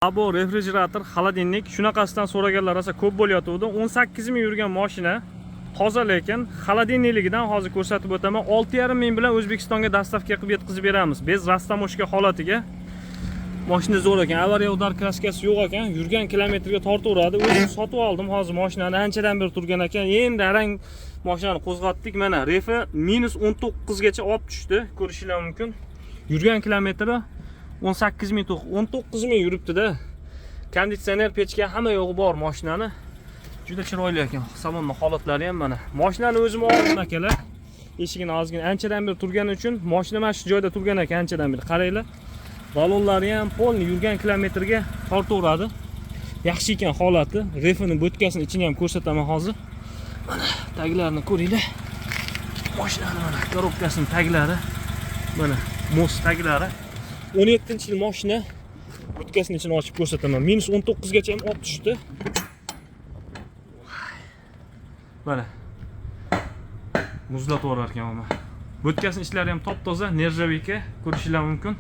Bu refrigerator, xolodilnik shunaqasidan so'raganlar rosa ko'p bo'layotgandi. 18 ming yurgan mashina toza, lekin xolodilnikligidan hozir ko'rsatib o'taman. 6,5 ming bilan O'zbekistonga dastavka qilib yetkazib beramiz. Bez rastamoshka holatiga. Mashina zo'r ekan, avariya udar kraskasi yo'q ekan, yurgan kilometrga tortaveradi. O'zim sotib oldim hozir mashinani, anchadan beri turgan ekan. Endi arang mashinani qo'zg'atdik. Mana refi -19 gacha olib tushdi, ko'rishingiz mumkin. Yurgan kilometri 18 ming, 19 ming yuribdi-da. Konditsioner, pechka hamma yo'g'i bor mashinani. Juda chiroyli ekan. Salonning holatlari ham mana. Mashinani o'zim oldim akalar. Eshigini ozgina anchadan beri turgani uchun mashina mana shu joyda turgan ekan anchadan beri. Qaranglar. Balonlari ham polni yurgan kilometrga tortaveradi. Yaxshi ekan holati. Refini bo'tkasini ichini ham ko'rsataman hozir. Mana taglarini ko'ringlar. Mashinani mana korobkasining taglari. Mana most taglari. 17-yil mashina. Bo'tkasini ichini ochib ko'rsataman. -19 gacha ham olib tushdi. Mana. Muzlatib yuborar ekan mana. Bo'tkasining ichlari ham top-toza, nerjavika, ko'rishingiz mumkin.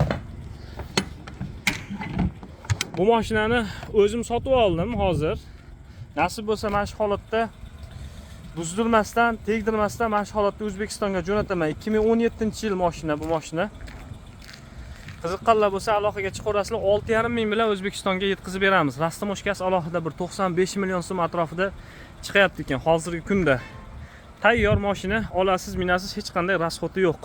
Bu mashinani o'zim sotib oldim hozir. Nasib bo'lsa mana shu holatda buzdirmasdan, tegdirmasdan mana shu holatda O'zbekistonga jo'nataman. 2017-yil mashina bu mashina. Qiziqqanlar bo'lsa aloqaga chiqarasizlar. 6,5 ming bilan O'zbekistonga yetkazib beramiz. Rastamoshkasi alohida bir 95 million so'm atrofida chiqayapti ekan hozirgi kunda. Tayyor mashina olasiz, minasiz, hech qanday rasxoti yo'q.